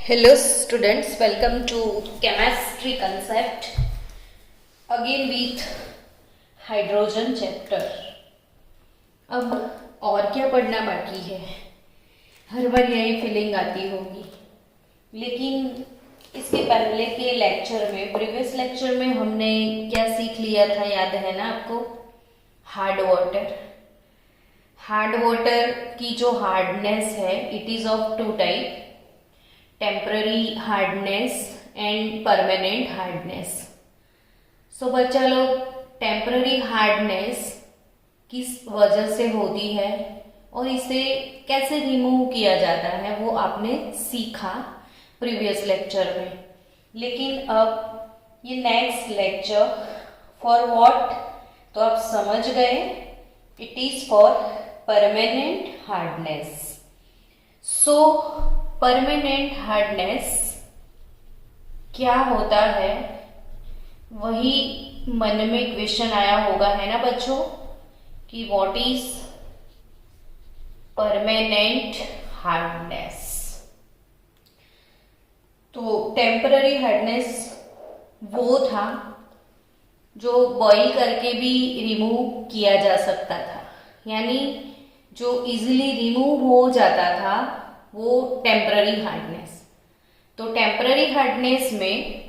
Hello students, welcome to chemistry concept again with hydrogen chapter। अब और क्या पढ़ना बाकी है। हर बार यही फीलिंग आती होगी, लेकिन इसके पहले के लेक्चर में, प्रीवियस लेक्चर में हमने क्या सीख लिया था, याद है ना आपको? Hard water. हार्ड वाटर की जो हार्डनेस है, it is of two type, temporary hardness and permanent hardness. So बच्चा लोग, टेम्पररी हार्डनेस किस वजह से होती है और इसे कैसे रिमूव किया जाता है वो आपने सीखा प्रीवियस लेक्चर में। लेकिन अब ये नेक्स्ट लेक्चर फॉर व्हाट, तो आप समझ गए, it is for permanent hardness. So permanent hardness क्या होता है, वही मन में क्वेश्चन आया होगा, है ना बच्चों, कि व्हाट इज परमानेंट हार्डनेस। तो टेम्पररी हार्डनेस वो था जो बॉईल करके भी रिमूव किया जा सकता था, यानी जो इजीली रिमूव हो जाता था वो टेम्पररी हार्डनेस। तो टेम्पररी हार्डनेस में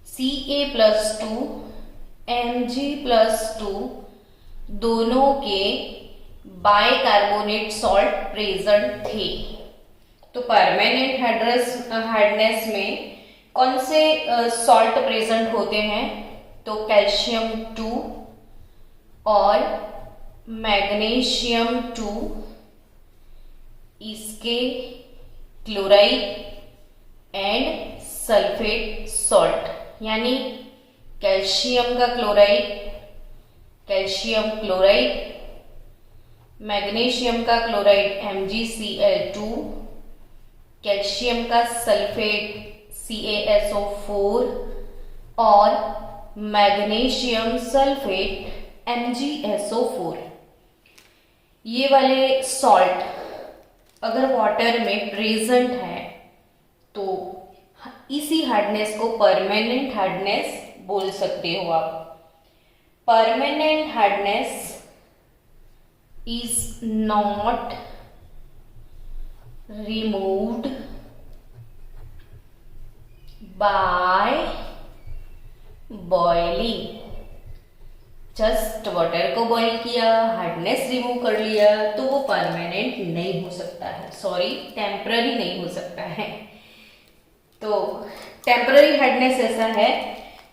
Ca+2 Mg+2 दोनों के बाइकार्बोनेट सॉल्ट प्रेजेंट थे। तो परमानेंट हार्डनेस में कौन से सॉल्ट प्रेजेंट होते हैं? तो कैल्शियम 2 और मैग्नीशियम 2, इसके क्लोराइड एंड सल्फेट सॉल्ट, यानी कैल्शियम का क्लोराइड, कैल्शियम क्लोराइड, मैग्नीशियम का क्लोराइड MgCl2, कैल्शियम का सल्फेट CaSO4 और मैग्नीशियम सल्फेट MgSO4। ये वाले सॉल्ट अगर वाटर में प्रेजेंट है तो इसी हार्डनेस को परमानेंट हार्डनेस बोल सकते हो आप। Permanent hardness is not removed by boiling. Just water को बॉईल किया, हार्डनेस रिमूव कर लिया, तो वो परमानेंट नहीं हो सकता है, सॉरी टेम्पररी नहीं हो सकता है। तो टेम्पररी हार्डनेस ऐसा है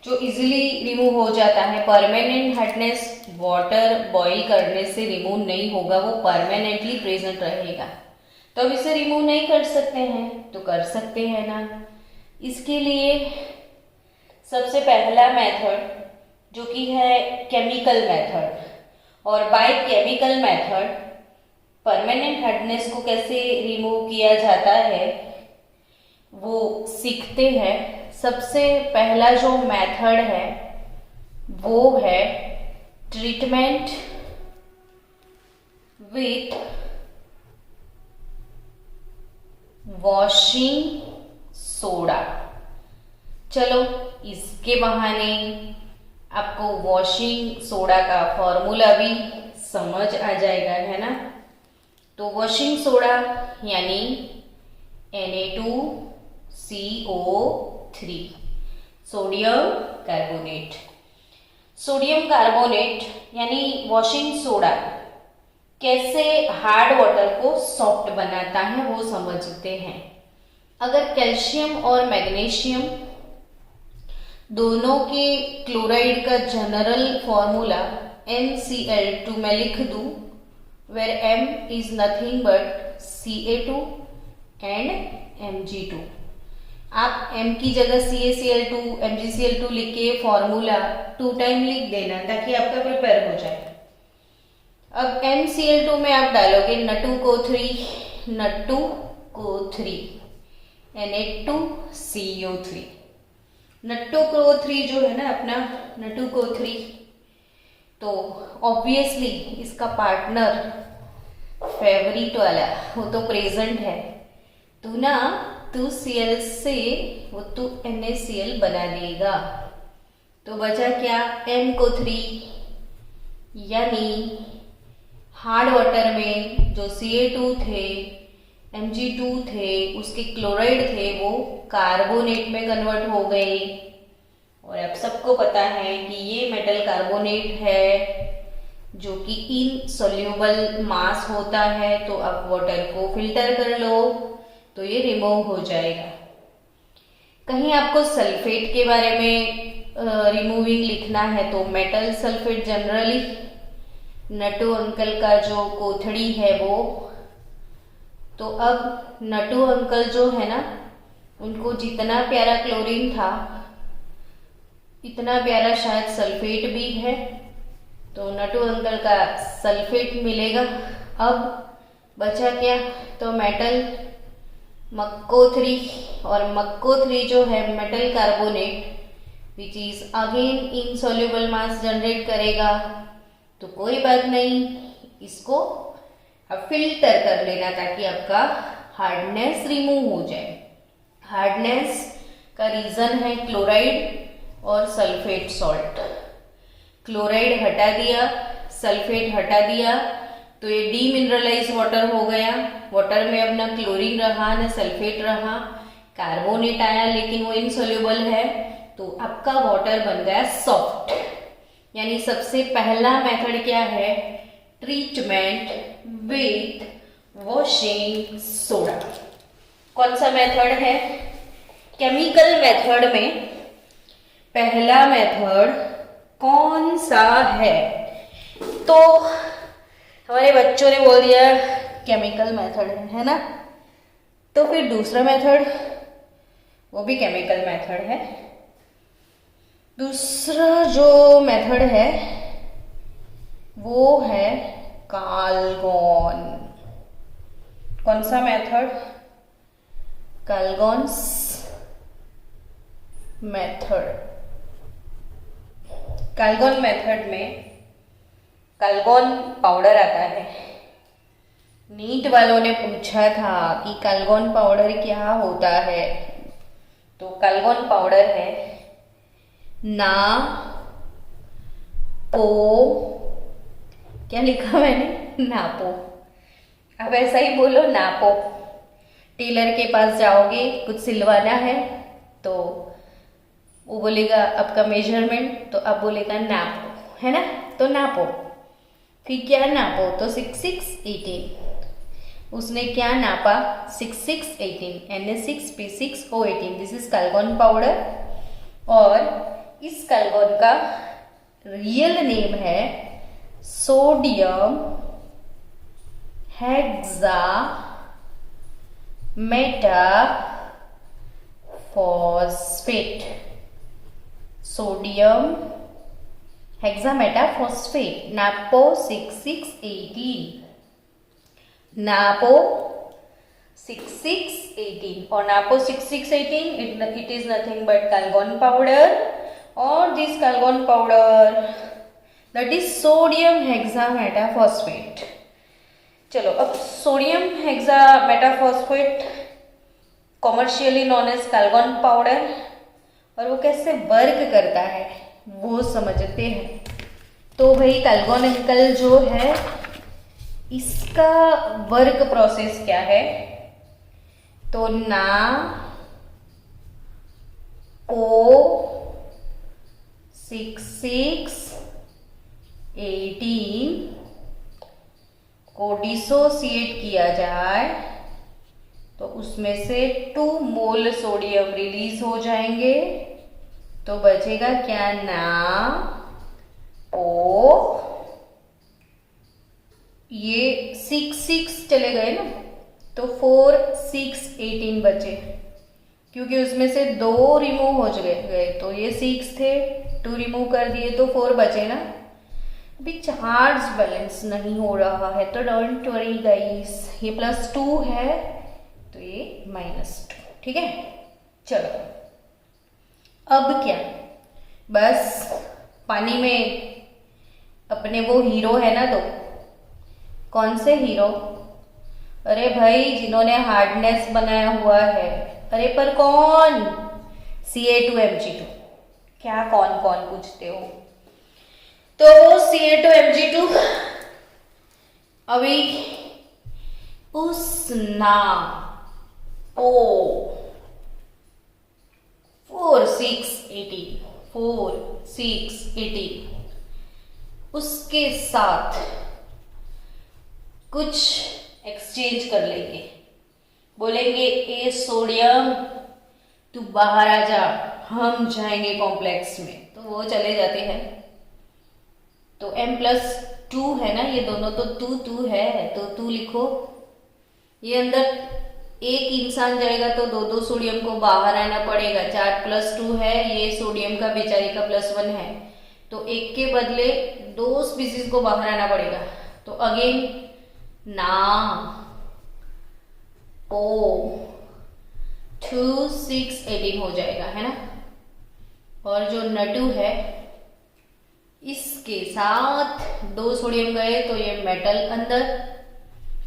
जो इजीली रिमूव हो जाता है। परमानेंट हार्डनेस वाटर बॉईल करने से रिमूव नहीं होगा, वो परमानेंटली प्रेजेंट रहेगा। तो अब इसे रिमूव नहीं कर सकते हैं तो कर सकते हैं ना। इसके लिए सबसे पहला मेथड जो कि है केमिकल मेथड, और by chemical method permanent hardness को कैसे रिमूव किया जाता है वो सीखते हैं। सबसे पहला जो मेथड है वो है ट्रीटमेंट विथ वॉशिंग सोडा। चलो, इसके बहाने आपको वॉशिंग सोडा का फॉर्मूला भी समझ आ जाएगा, है ना। तो वॉशिंग सोडा यानी Na2CO3, sodium carbonate. Sodium carbonate यानी वॉशिंग सोडा कैसे हार्ड वाटर को सॉफ्ट बनाता है वो समझते हैं। अगर कैल्शियम और मैग्नीशियम दोनों के क्लोराइड का जनरल फॉर्मूला NCl2 में लिख दूं, where M is nothing but Ca2 and Mg2। आप M की जगह CaCl2 MgCl2 लिख के फॉर्मूला 2 टाइम लिख देना ताकि आपका प्रिपेयर हो जाए। अब MCl2 में आप डालोगे N2CO3 Na2CO3। N2CO3 जो है ना अपना N2CO3, तो ऑब्वियसली इसका पार्टनर फेवरेट वाला वो तो प्रेजेंट है। तो ना 2Cl से वो 2NaCl बना देगा। तो बचा क्या, NO3, यानी हार्ड वाटर में जो Ca2 थे, Mg2 थे, उसके क्लोराइड थे, वो कार्बोनेट में कन्वर्ट हो गए। और अब सबको पता है कि ये मेटल कार्बोनेट है जो कि इनसोल्यूबल मास होता है। तो अब वाटर को फिल्टर कर लो तो ये रिमूव हो जाएगा। कहीं आपको सल्फेट के बारे में रिमूविंग लिखना है तो metal sulphate generally Natu uncle का जो कोथड़ी है वो, तो अब नटू अंकल जो है ना, उनको जितना प्यारा क्लोरीन था इतना प्यारा शायद सल्फेट भी है, तो नटू अंकल का सल्फेट मिलेगा। अब बचा क्या, तो मेटल मक्को3, और मक्को3 जो है metal carbonate which is again insoluble mass generate करेगा। तो कोई बात नहीं, इसको अब फिल्टर कर लेना ताकि आपका हार्डनेस रिमूव हो जाए। हार्डनेस का रीजन है क्लोराइड और सल्फेट सॉल्ट। क्लोराइड हटा दिया, सल्फेट हटा दिया, तो ये डीमिनरलाइज वाटर हो गया। वाटर में अब ना क्लोरीन रहा ना सल्फेट रहा, कार्बोनेट आया लेकिन वो इनसोल्यूबल है, तो आपका वाटर बन गया सॉफ्ट। यानी सबसे पहला मेथड क्या है, ट्रीटमेंट विथ वॉशिंग सोडा। कौन सा मेथड है, केमिकल मेथड में पहला मेथड कौन सा है? तो हमारे बच्चों ने बोल दिया केमिकल मेथड है ना, तो फिर दूसरा मेथड वो भी केमिकल मेथड है। दूसरा जो मेथड है वो है काल्गोन। कौन सा मेथड, काल्गोन्स मेथड। काल्गोन मेथड में काल्गोन पाउडर आता है। नीट वालों ने पूछा था कि काल्गोन पाउडर क्या होता है, तो काल्गोन पाउडर है ना पो, क्या लिखा मैंने, नापो। अब ऐसा ही बोलो, नापो। टेलर के पास जाओगे, कुछ सिलवाना है तो वो बोलेगा आपका मेजरमेंट, तो आप बोलेगा नापो, है ना, तो नापो। फिर क्या नापो, तो 6618। उसने क्या नापा, 6618, Na6P6O18। This is Calgon powder. और इस काल्गोन का रियल नेम है sodium hexametaphosphate. Sodium hexametaphosphate, नापो 6618, नापो 6618। और नापो 6618 it is nothing but Calgon powder, और this Calgon powder that is sodium hexametaphosphate। चलो अब sodium hexametaphosphate commercially known as Calgon powder, और वो कैसे वर्क करता है वो समझते हैं। तो भाई काल्गोन अंकल जो है इसका वर्क प्रोसेस क्या है, तो ना ओ 6618 को डिसोसिएट किया जाए तो उसमें से 2 मोल सोडियम रिलीज हो जाएंगे, तो बचेगा क्या, ना ओ, ये 6 चले गए ना, तो 4 6 18 बचे, क्योंकि उसमें से 2 रिमूव हो गए, तो ये 6 थे, 2 रिमूव कर दिए तो 4 बचे ना। अभी चार्ज बैलेंस नहीं हो रहा है, तो डोंट वरी गाइस, ये +2 है तो ये -2, ठीक है। चलो अब क्या, बस पानी में अपने वो हीरो है ना, 2 कौन से हीरो, अरे भाई जिन्होंने हार्डनेस बनाया हुआ है, अरे पर कौन? Ca2Mg2। क्या कौन कौन पूछते हो? तो Ca2Mg2 अभी उस नाम O 4 6 18 उसके साथ कुछ एक्सचेंज कर लेंगे। बोलेंगे ए सोडियम तू बाहर आ जा, हम जाएंगे कॉम्प्लेक्स में, तो वो चले जाते हैं। तो M+2 है ना, ये दोनों तो तू है, तो तू लिखो। ये अंदर एक इंसान जाएगा तो दो सोडियम को बाहर आना पड़ेगा। 4+2 है, ये सोडियम का बेचारे का +1 है, तो एक के बदले 2 स्पीसीज को बाहर आना पड़ेगा। तो अगेन नाम O 2 6 18 हो जाएगा, है ना। और जो N2 है इसके साथ 2 सोडियम गए तो ये मेटल अंदर।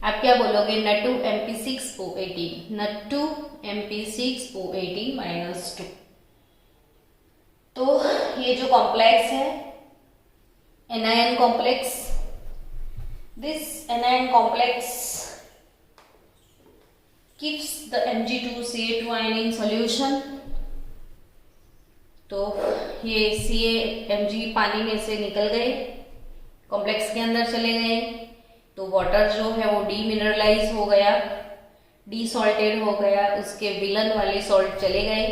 आप क्या बोलोगे? N2 Mp6O18, N2 Mp6O18 -2। तो ये जो कॉम्प्लेक्स है anion complex, this anion complex keeps the Mg2Ca2 ion in solution। तो ये CaMg पानी में से निकल गए, कॉम्प्लेक्स के अंदर चले गए, तो वाटर जो है वो डीमिनरलाइज हो गया, डीसॉल्टेड हो गया, उसके विलन वाले सॉल्ट चले गए,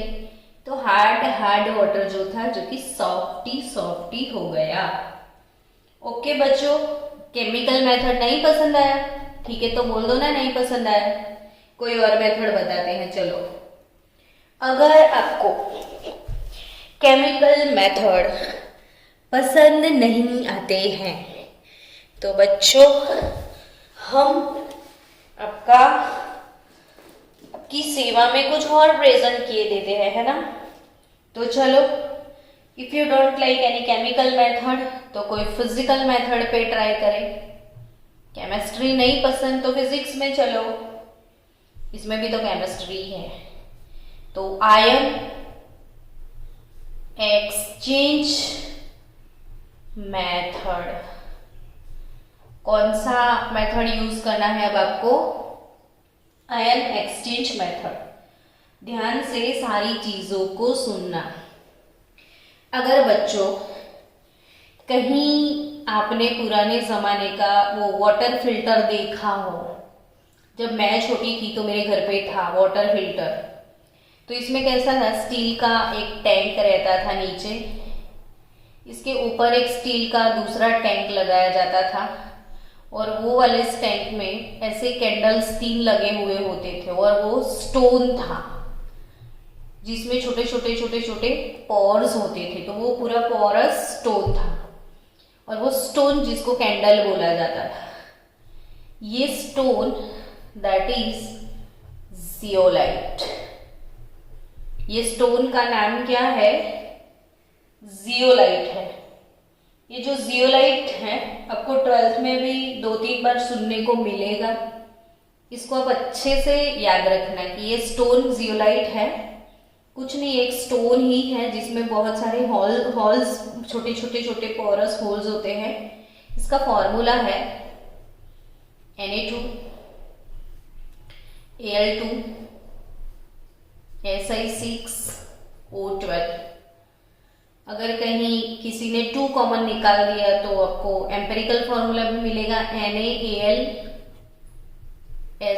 तो हार्ड वाटर जो था जो कि सॉफ्टी हो गया। ओके बच्चों, केमिकल मेथड नहीं पसंद आया? ठीक है, तो बोल दो ना नहीं पसंद आया। कोई और मेथड बताते हैं। चलो, अगर आपको केमिकल मेथड पसंद नहीं आते हैं तो बच्चों हम आपकी सेवा में कुछ और प्रेजेंट किए देते हैं, है ना। तो चलो, if you don't like any chemical method तो कोई फिजिकल मेथड पे ट्राई करें। केमिस्ट्री नहीं पसंद तो फिजिक्स में चलो, इसमें भी तो केमिस्ट्री है। तो आयन एक्सचेंज मेथड, कौन सा मेथड यूज करना है अब आपको? Ion exchange method. ध्यान से सारी चीजों को सुनना। अगर बच्चों कहीं आपने पुराने जमाने का वो वाटर फिल्टर देखा हो, जब मैं छोटी थी तो मेरे घर पे था वाटर फिल्टर। तो इसमें कैसा था, स्टील का एक टैंक रहता था नीचे, इसके ऊपर एक स्टील का दूसरा टैंक लगाया जाता था, और वो वाले टैंक में ऐसे कैंडल्स 3 लगे हुए होते थे, और वो स्टोन था जिसमें छोटे छोटे पोर्स होते थे। तो वो पूरा पोरस स्टोन था, और वो स्टोन जिसको कैंडल बोला जाता था। ये स्टोन दैट इज जियोलाइट। ये स्टोन का नाम क्या है? जियोलाइट है। ये जो जियोलाइट है आपको 12th में भी 2-3 बार सुनने को मिलेगा। इसको आप अच्छे से याद रखना कि ये स्टोन जियोलाइट है, कुछ नहीं, एक स्टोन ही है जिसमें बहुत सारे होल्स, छोटे पोरस होल्स होते हैं। इसका फॉर्मूला है Na2 Al2 Si6O12। अगर कहीं किसी ने 2 कॉमन निकाल दिया तो आपको एम्पेरिकल फॉर्मूला भी मिलेगा NaAl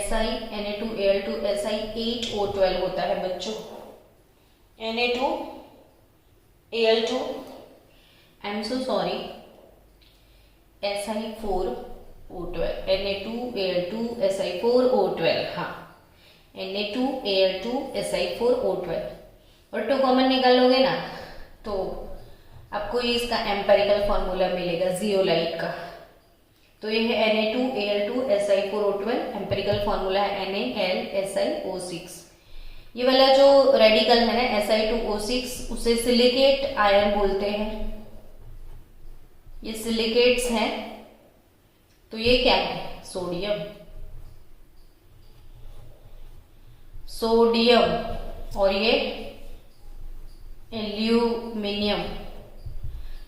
Si, Na2Al2 Si 8O12 होता है बच्चों। Na2Al2 I am so sorry Si4O12, Na2Al2 Si4O12, हाँ Na2Al2 Si4O12। और 2 कॉमन निकालोगे ना तो आपको इसका एम्पेरिकल फॉर्मूला मिलेगा जियोलाइट का। तो ये है Na2Al2 Si4O12, एम्पेरिकल फॉर्मूला है NaLSiO6। ये वाला जो रेडिकल है ना Si2O6, उसे सिलिकेट आयन बोलते हैं। ये सिलिकेट्स हैं। तो ये क्या है? सोडियम। और ये एल्यूमिनियम,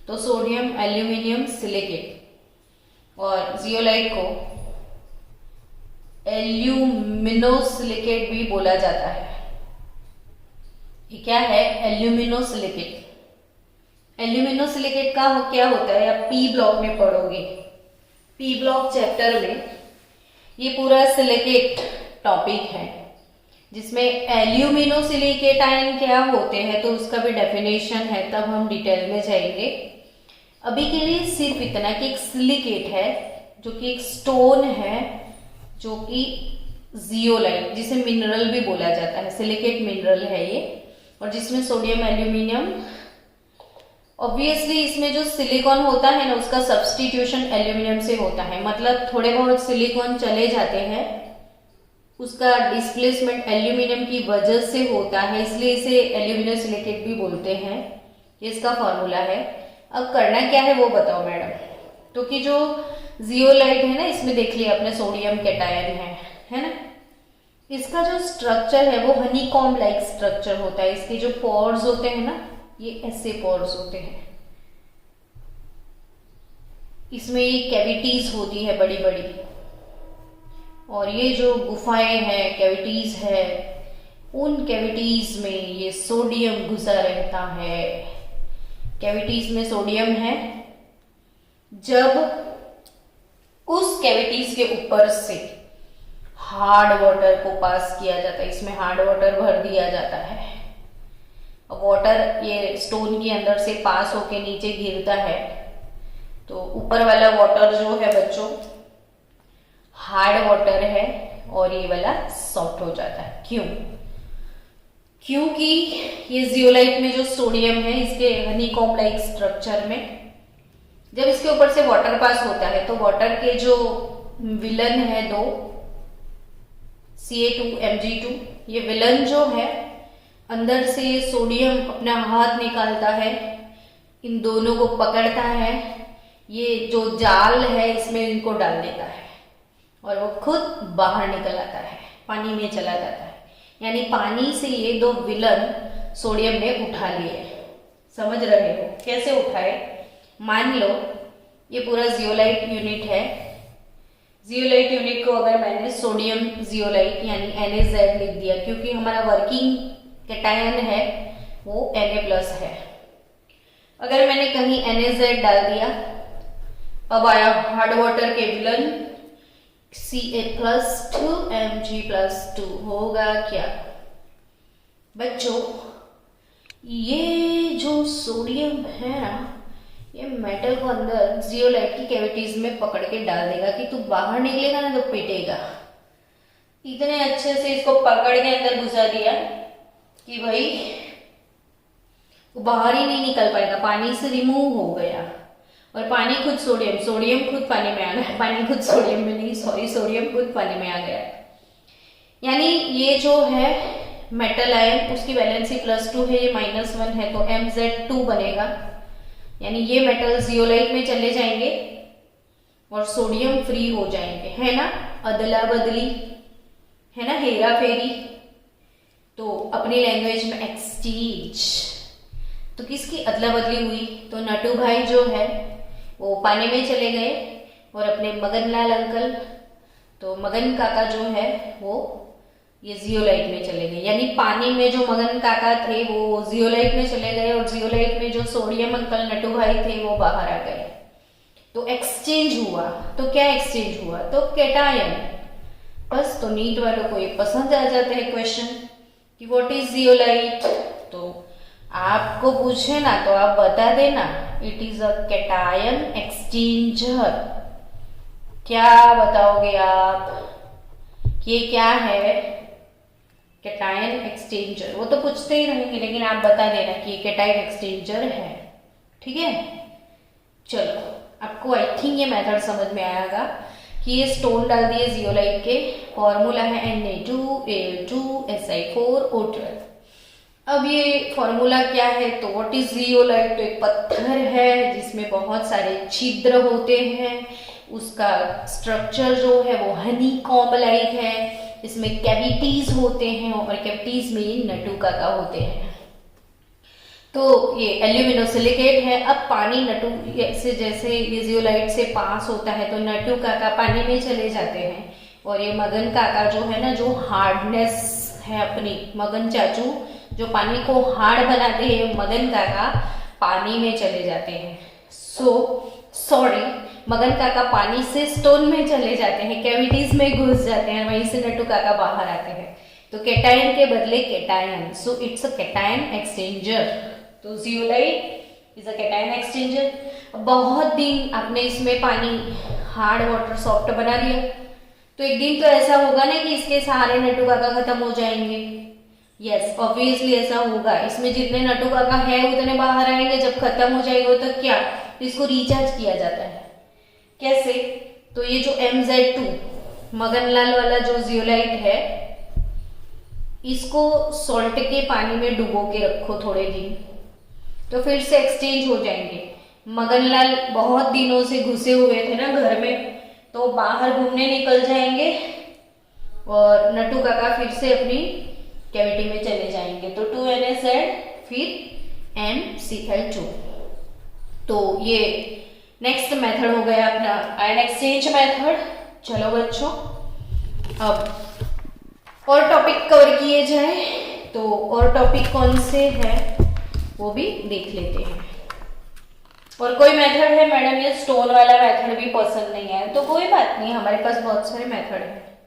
तो सोडियम एल्यूमिनियम सिलिकेट। और जियोलाइट को एल्यूमिनोसिलिकेट भी बोला जाता है। ये क्या है? एल्यूमिनोसिलिकेट। एल्यूमिनोसिलिकेट का क्या होता है आप पी ब्लॉक में पढ़ोगे। पी ब्लॉक चैप्टर में ये पूरा सिलिकेट टॉपिक है, जिसमें एल्यूमिनोसिलिकेट आयन क्या होते हैं तो उसका भी डेफिनेशन है, तब हम डिटेल में जाएंगे। अभी के लिए सिर्फ इतना कि एक सिलिकेट है जो कि एक स्टोन है, जो कि जियोलाइट, जिसे मिनरल भी बोला जाता है, सिलिकेट मिनरल है ये, और जिसमें सोडियम एल्यूमिनियम, ऑब्वियसली इसमें जो सिलिकॉन होता है ना उसका सब्स्टिट्यूशन एल्यूमिनियम से होता है, मतलब थोड़े बहुत सिलिकॉन चले जाते हैं, उसका डिस्प्लेसमेंट एल्यूमिनियम की वजह से होता है, इसलिए इसे एल्यूमिनियम सिलिकेट भी बोलते हैं। ये इसका फॉर्मूला है। अब करना क्या है वो बताओ मैडम। तो कि जो जियोलाइट है ना, इसमें देख लिया अपने सोडियम कैटायन है ना, इसका जो स्ट्रक्चर है वो हनीकॉम्ब लाइक स्ट्रक्चर होता है। इसके जो पोर्स होते हैं ना, ये ऐसे पोर्स होते हैं, इसमें ये कैविटीज होती है बड़ी बड़ी, और ये जो गुफाएं हैं, कैविटीज है, उन कैविटीज में ये सोडियम घुसा रहता है। कैविटीज में सोडियम है। जब उस कैविटीज के ऊपर से हार्ड वाटर को पास किया जाता है, इसमें हार्ड वाटर भर दिया जाता है, वाटर ये स्टोन के अंदर से पास होके नीचे गिरता है, तो ऊपर वाला वाटर जो है बच्चों हार्ड वाटर है और ये वाला सॉफ्ट हो जाता है। क्यों? क्योंकि ये जियोलाइट में जो सोडियम है, इसके हनीकॉम्ब लाइक स्ट्रक्चर में जब इसके ऊपर से वाटर पास होता है तो वाटर के जो विलन है दो, Ca2Mg2, ये विलन जो है अंदर से सोडियम अपना हाथ निकालता है, इन दोनों को पकड़ता है, ये जो जाल है इसमें इनको डाल देता है और वो खुद बाहर निकल आता है, पानी में चला जाता है। यानी पानी से ये दो विलन सोडियम ने उठा लिए। समझ रहे हो कैसे उठाए? मान लो ये पूरा जियोलाइट यूनिट है। जियोलाइट यूनिट को अगर मैंने सोडियम जियोलाइट यानी Na+ लिख दिया, क्योंकि हमारा वर्किंग कैटायन है वो Na+ है। अगर मैंने कहीं Na+ डाल दिया, अब आया हार्ड वाटर के विलन Ca+2Mg+2, होगा क्या बच्चों? ये जो सोडियम है ना, ये मेटल को अंदर जियोलाइट की कैविटीज में पकड़ के डाल देगा कि तू बाहर निकलेगा ना तो पिटेगा। इतने अच्छे से इसको पकड़ के अंदर घुसा दिया कि भाई वो बाहर ही नहीं निकल पाएगा, पानी से रिमूव हो गया। और पानी खुद सोडियम, सोडियम खुद पानी में आ गया, पानी खुद सोडियम में नहीं, सॉरी, सोडियम खुद पानी में आ गया। यानी ये जो है मेटल आयन, उसकी वैलेंसी +2 है, ये -1 है, तो Mz2 बनेगा। यानी ये मेटल जियोलाइट में चले जाएंगे और सोडियम फ्री हो जाएंगे, है ना। अदला बदली है ना, हेरा फेरी, तो अपनी लैंग्वेज में एक्सचेंज। तो किसकी अदला बदली हुई? तो नटू भाई जो है वो पानी में चले गए और अपने मगनलाल अंकल, तो मगन काका जो है वो ये जियोलाइट में चले गए। यानी पानी में जो मगन काका थे वो जियोलाइट में चले गए और जियोलाइट में जो सोडियम अंकल नटू भाई थे वो बाहर आ गए। तो एक्सचेंज हुआ। तो क्या एक्सचेंज हुआ? तो कैटायन। बस, तो नीट वालों को ये पसंद आ जाता है क्वेश्चन कि व्हाट इज जियोलाइट। तो आपको पूछे ना तो आप बता देना, it is a cation exchanger. क्या बताओगे आप? ये क्या है? Cation exchanger. वो तो पूछते ही रहेंगे, लेकिन आप बता देना कि ये कैटायन एक्सचेंजर है। ठीक है, चलो, आपको आई थिंक ये मेथड समझ में आएगा कि ये स्टोन डाल दिए जियोलाइट के, फॉर्मूला है Na2Al2Si4O12। अब ये फॉर्मूला क्या है? तो व्हाट इज जियोलाइट? तो एक पत्थर है जिसमें बहुत सारे छिद्र होते हैं, उसका स्ट्रक्चर जो है वो हनीकॉम्ब लाइक है। इसमें कैविटीज होते हैं और कैविटीज में नटू काका होते हैं। तो ये एल्यूमिनोसिलिकेट है। अब पानी नटू से जैसे ये जियोलाइट से पास होता है तो नटू काका पानी में चले जाते हैं और ये मगन काका जो है ना, जो हार्डनेस है अपनी, मगन चाचू जो पानी को हार्ड बनाते हैं, मगन काका पानी में चले जाते हैं। सॉरी, मगन काका पानी से स्टोन में चले जाते हैं, कैविटीज में घुस जाते हैं, वहीं से नटू काका बाहर आते हैं। तो केटायन के बदले cation, so it's a cation exchanger. तो zeolite is a cation exchanger. बहुत दिन आपने इसमें पानी हार्ड वाटर सॉफ्ट बना दिया, तो एक दिन तो ऐसा होगा ना कि इसके सारे नटू काका खत्म हो जाएंगे। यस, ऑब्वियसली ऐसा होगा। इसमें जितने नटू काका है उतने बाहर आएंगे, जब खत्म हो जाएगा तो क्या, तो इसको रिचार्ज किया जाता है। कैसे? तो ये जो MZ2 मगनलाल वाला जो जियोलाइट है, इसको सॉल्ट के पानी में डुबो के रखो थोड़े दिन, तो फिर से एक्सचेंज हो जाएंगे। मगनलाल बहुत दिनों से घुसे हुए थे ना घर में, तो बाहर घूमने निकल जाएंगे और नटू काका फिर से अपनी कैविटी में चले जाएंगे। तो 2NaZ फिर MCl2। तो ये नेक्स्ट मेथड हो गया अपना आयन एक्सचेंज मेथड। चलो बच्चों, अब और टॉपिक कवर किए जाए, तो और टॉपिक कौन से हैं वो भी देख लेते हैं। और कोई मेथड है मैडम ये स्टोन वाला मेथड भी पसंद नहीं है, तो कोई बात नहीं, हमारे पास बहुत सारे मेथड हैं।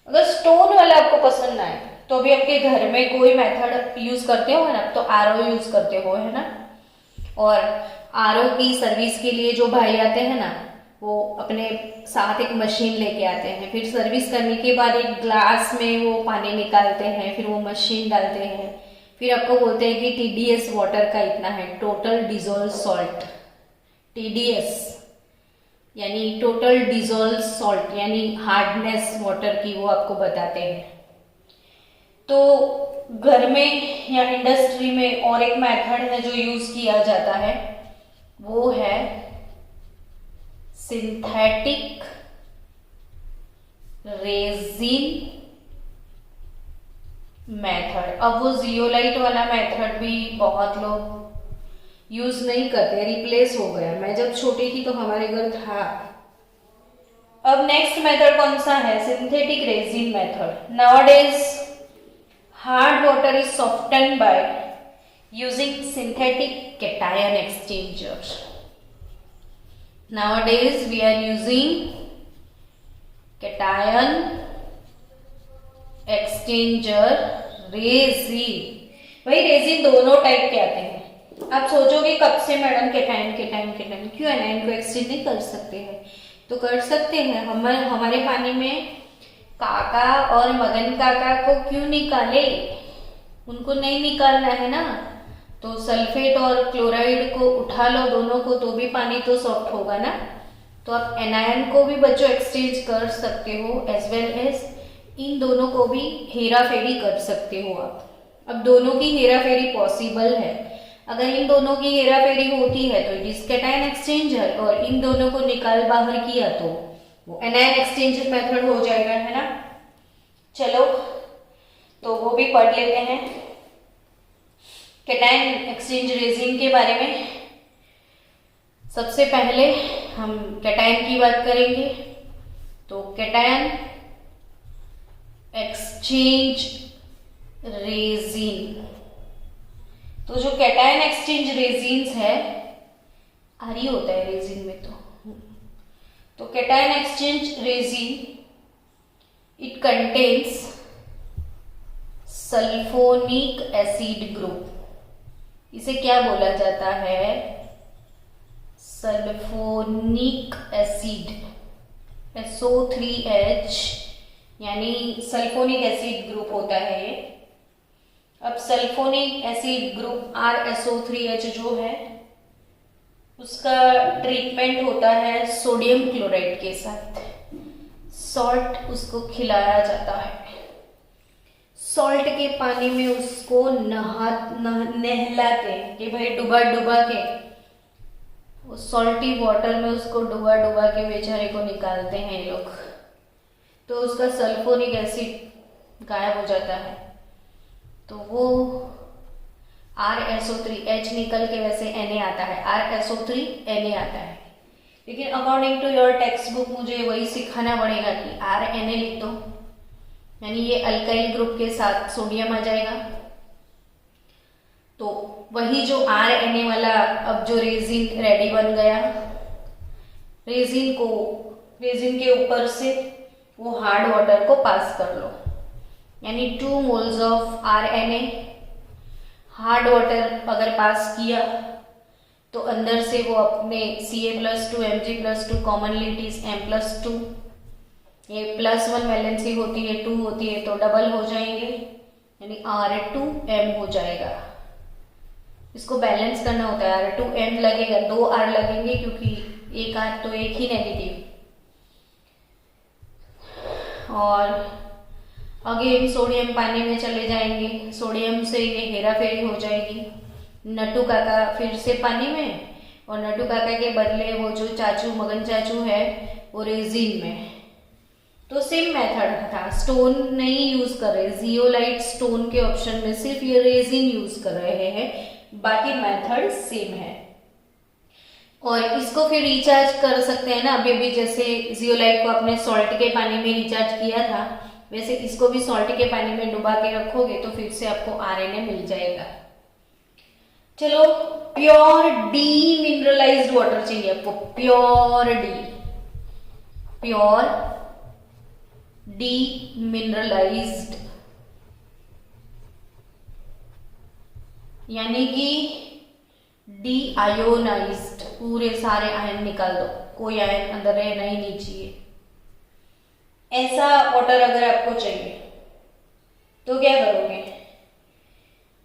अगर स्टोन वाला आपको पसंद ना आए तो भी आपके घर में कोई मेथड यूज करते हो ना, तो RO यूज करते हो, है ना। और RO की सर्विस के लिए जो भाई आते हैं ना, वो अपने साथ एक मशीन लेके आते हैं, फिर सर्विस करने के बाद एक ग्लास में वो पानी निकालते हैं, फिर वो मशीन डालते हैं, फिर आपको बोलते हैं कि TDS वाटर का इतना है, टोटल डिजोल्व सॉल्ट। TDS यानी टोटल डिजोल्व सॉल्ट, यानी हार्डनेस वाटर की वो आपको बताते हैं। तो घर में या इंडस्ट्री में और एक मेथड है जो यूज किया जाता है, वो है सिंथेटिक रेजिन मेथड। अब वो जियोलाइट वाला मेथड भी बहुत लोग यूज नहीं करते, रिप्लेस हो गया। मैं जब छोटी थी तो हमारे घर था। अब नेक्स्ट मेथड कौन सा है? Synthetic resin method. Nowadays hard water is softened by using synthetic cation exchanger. Nowadays we are using cation exchanger resin। भाई रेजिन दोनों टाइप के आते हैं। आप सोचोगे कब से मैडम केटायन क्यों एनायन को एक्सचेंज नहीं कर सकते हैं? तो कर सकते हैं। हमारे पानी में काका और मगन काका को क्यों निकाले? उनको नहीं निकालना है ना, तो सल्फेट और क्लोराइड को उठा लो दोनों को, तो भी पानी तो सॉफ्ट होगा ना। तो आप एनायन को भी बच्चों एक्सचेंज कर सकते हो, एज वेल एज इन दोनों को भी हेरा फेरी कर सकते हो आप। अब दोनों की हेरा फेरी पॉसिबल है। अगर इन दोनों की हेरा फेरी होती है तो इट इज कैटायन एक्सचेंजर, और इन दोनों को निकाल बाहर किया तो वो एनायन एक्सचेंज मेथड हो जाएगा, है ना। चलो तो वो भी पढ़ लेते हैं कैटायन एक्सचेंज रेजिन के बारे में। सबसे पहले हम कैटायन की बात करेंगे। तो कैटायन एक्सचेंज रेजिन, तो जो कैटायन एक्सचेंज रेजिन्स है, आरी होता है रेजिन में, तो cation exchange resin it contains sulphonic acid group. इसे क्या बोला जाता है? सल्फोनिक एसिड, SO3H, यानी सल्फोनिक एसिड ग्रुप होता है ये। अब सल्फोनिक एसिड ग्रुप RSO3H जो है, उसका ट्रीटमेंट होता है सोडियम क्लोराइड के साथ। सॉल्ट उसको खिलाया जाता है, सॉल्ट के पानी में उसको नहलाते हैं कि भाई डुबा डुबा के, वो सॉल्टी वाटर में उसको डुबा डुबा के बेचारे को निकालते हैं लोग। तो उसका सल्फोनिक एसिड गायब हो जाता है, तो वो RSO3, H निकल के वैसे Na आता है, RSO3 Na आता है। लेकिन according to your textbook मुझे वही सिखाना पड़ेगा कि RNA लिख दो, यानी ये अल्काइल ग्रुप के साथ सोडियम आ जाएगा। तो वही जो RNA वाला अब जो रेजिन रेडी बन गया, रेजिन के ऊपर से वो हार्ड वाटर को पास कर लो, यानी 2 moles of RNA hard water अगर पास किया तो अंदर से वो अपने Ca+2 Mg+2 commonly it is M+2, ये +1 वैलेंसी होती है, 2 होती है तो डबल हो जाएंगे, यानी R2M हो जाएगा। इसको बैलेंस करना होता है, R2M लगेगा, 2 R लगेंगे क्योंकि एक R तो एक ही नेगेटिव। और अगेन सोडियम पानी में चले जाएंगे, सोडियम से ये हेरा फेरी हो जाएगी, नट्टू काका फिर से पानी में, और नट्टू काका के बदले वो जो चाचू मगन चाचू है वो रेजिन में। तो सेम मेथड था, स्टोन नहीं यूज कर रहे, जियोलाइट स्टोन के ऑप्शन में सिर्फ ये रेजिन यूज कर रहे हैं, बाकी मेथड सेम है। और इसको फिर रिचार्ज कर सकते हैं ना, अभी अभी जैसे जियोलाइट को आपने सॉल्ट के पानी में रिचार्ज किया था, वैसे इसको भी सॉल्ट के पानी में डुबा के रखोगे तो फिर से आपको RNA मिल जाएगा। चलो, प्योर डी मिनरलाइज्ड वाटर चाहिए आपको, प्योर डी मिनरलाइज्ड, यानी कि डी आयोनाइज्ड, पूरे सारे आयन निकाल दो, कोई आयन अंदर रहना ही नहीं चाहिए। ऐसा वाटर अगर आपको चाहिए तो क्या करोगे?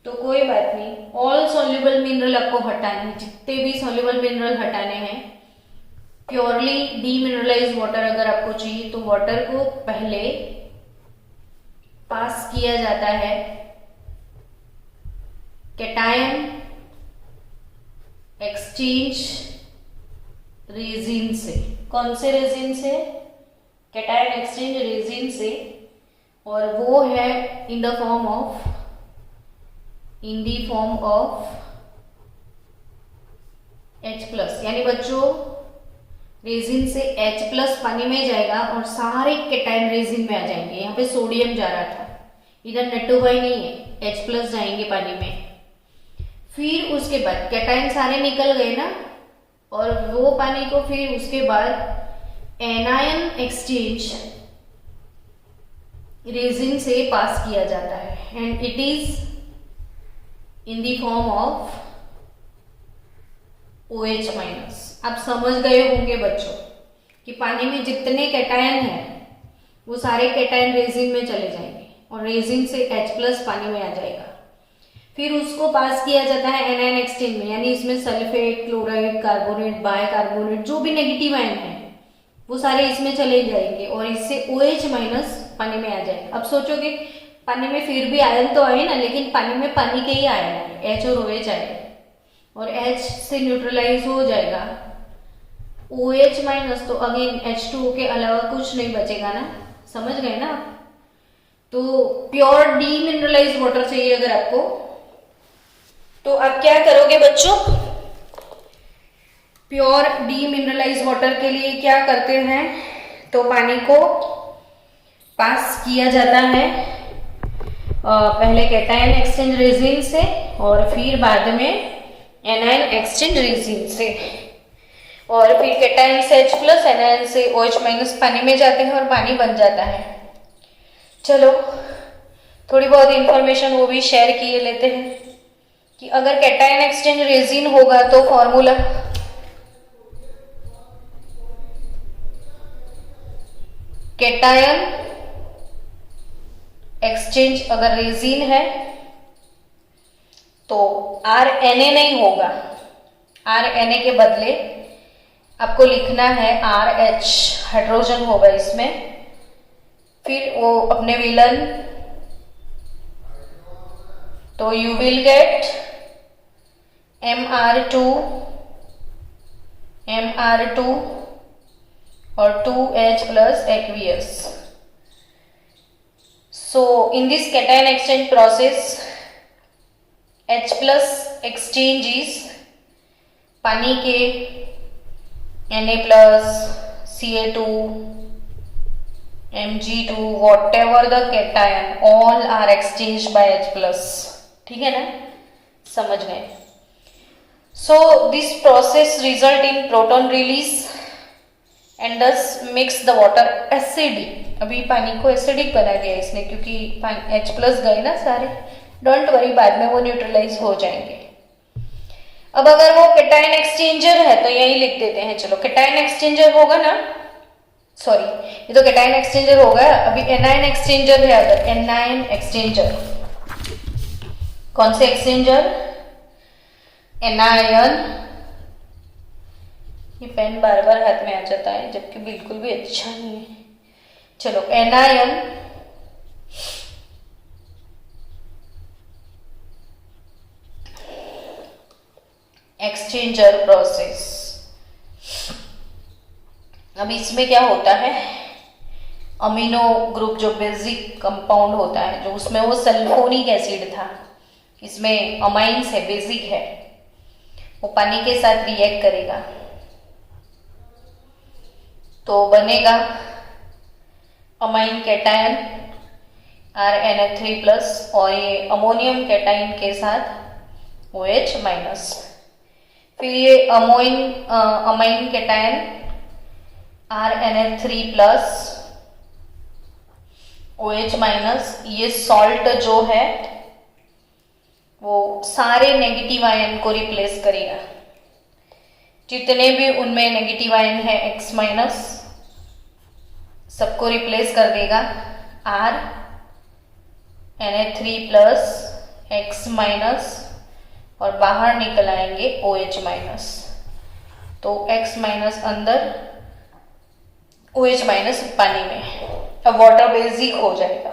तो कोई बात नहीं, ऑल सॉल्युबल मिनरल आपको हटाने, जितने भी सॉल्युबल मिनरल हटाने हैं, प्योरली डीमिनरलाइज्ड वाटर अगर आपको चाहिए तो वाटर को पहले पास किया जाता है कैटायन एक्सचेंज रेजिन से। कौन से रेजिन से? कैटायन एक्सचेंज रेजिन से, और वो है in the form of H+, यानी बच्चों रेजिन से H+ पानी में जाएगा और सारे कैटायन रेजिन में आ जाएंगे। यहाँ पे सोडियम जा रहा था, इधर नट्टू भाई नहीं है, H+ जाएंगे पानी में। फिर उसके बाद कैटायन सारे निकल गए ना, और वो पानी को फिर उसके बाद एनायन एक्सचेंज रेजिन से पास किया जाता है, and it is in the form of OH-। आप समझ गए होंगे बच्चों कि पानी में जितने कैटायन हैं वो सारे कैटायन रेजिन में चले जाएंगे और रेजिन से H+ पानी में आ जाएगा। फिर उसको पास किया जाता है एनायन एक्सचेंज में, यानी इसमें सल्फेट, क्लोराइड, कार्बोनेट, बायकार्बोनेट, जो भी नेगेटिव आयन है वो सारे इसमें चले जाएंगे और इससे OH- पानी में आ जाएगा। अब सोचोगे पानी में फिर भी आयन तो आए ना, लेकिन पानी में पानी के ही आयन आए, H और OH आए, और H से न्यूट्रलाइज हो जाएगा। OH- तो अगेन H2O के अलावा कुछ नहीं बचेगा ना, समझ गए ना आप? तो प्योर डीमिनरलाइज्ड वाटर चाहिए अगर आपको, तो आप क्या करोगे बच्चों? प्योर डीमिनरलाइज्ड वाटर के लिए क्या करते हैं? तो पानी को पास किया जाता है पहले कैटायन एक्सचेंज रेजिन से और फिर बाद में एनायन एक्सचेंज रेजिन से, और फिर कैटायन से H+, एनायन से OH- पानी में जाते हैं और पानी बन जाता है। चलो, थोड़ी बहुत इंफॉर्मेशन वो भी शेयर किए लेते हैं कि अगर कैटायन एक्सचेंज रेजिन होगा तो फॉर्मूला कैटायन एक्सचेंज अगर रेजिन है तो RNA नहीं होगा, RNA के बदले आपको लिखना है RH, हाइड्रोजन होगा इसमें। फिर वो अपने विलन, तो यू विल गेट MR2 और 2H+ aqueous. So in this cation exchange process, H plus exchange is पानी के Na plus Ca2 Mg2 whatever the cation, all are exchanged by H plus. ठीक है ना, समझ गए. So this process result in proton release and thus makes the water acidic. अभी पानी को एसिडिक बना दिया इसने क्योंकि H प्लस गए ना सारे. डोंट वरी, बाद में वो न्यूट्रलाइज हो जाएंगे. अब अगर वो केटायन एक्सचेंजर है तो यही लिख देते हैं. चलो, केटायन एक्सचेंजर होगा ना, सॉरी ये तो केटायन एक्सचेंजर होगा. अभी एनायन एक्सचेंजर है. अगर एनायन एक्सचेंजर, कौन से एक्सचेंजर? एनायन. ये पेन बार बार हाथ में आ जाता है जबकि बिल्कुल भी अच्छा नहीं है. चलो, एनायन एक्सचेंजर प्रोसेस. अब इसमें क्या होता है, अमीनो ग्रुप जो बेसिक कंपाउंड होता है, जो उसमें वो सल्फोनिक एसिड था, इसमें अमाइंस है, बेसिक है, वो पानी के साथ रिएक्ट करेगा तो बनेगा अमाइन कैटायन RNA3+, और ये अमोनियम कैटाइन के साथ OH माइनस. फिर ये amine cation RNA3+, OH minus, ये सॉल्ट जो है वो सारे नेगेटिव आयन को रिप्लेस करेगा. जितने भी उनमें नेगेटिव आयन है X माइनस, सबको रिप्लेस कर देगा RNA3+, X माइनस, और बाहर निकल आएंगे OH माइनस. तो X माइनस अंदर, OH माइनस पानी में. अब वाटर बेसिक हो जाएगा.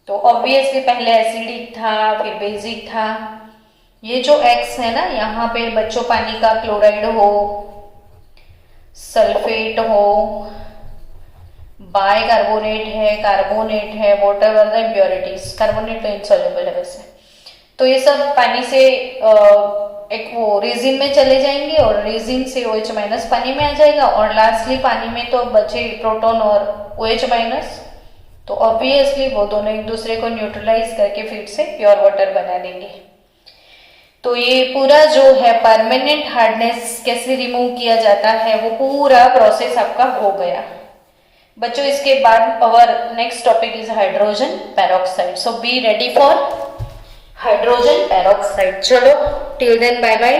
तो ऑब्वियसली पहले एसिडिक था, फिर बेसिक था. ये जो X है ना, यहाँ पे बच्चों पानी का क्लोराइड हो, सल्फेट हो, बाइकार्बोनेट है, कार्बोनेट है, व्हाटएवर द इम्प्योरिटीज. कार्बोनेट तो इनसॉल्युबल है वैसे. तो ये सब पानी से एक वो रेजिन में चले जाएंगे और रेजिन से OH माइनस पानी में आ जाएगा, और लास्टली पानी में तो बचे प्रोटॉन और OH माइनस. तो ऑब्वियसली वो दोनों एक दूसरे को न्यूट्रलाइज करके फिर से प्योर वाटर बना देंगे. तो ये पूरा जो है परमानेंट हार्डनेस कैसे रिमूव किया जाता है, वो पूरा प्रोसेस आपका हो गया. बच्चों, इसके बाद our next topic is hydrogen peroxide. So be ready for hydrogen peroxide. चलो, टिल देन बाय बाय.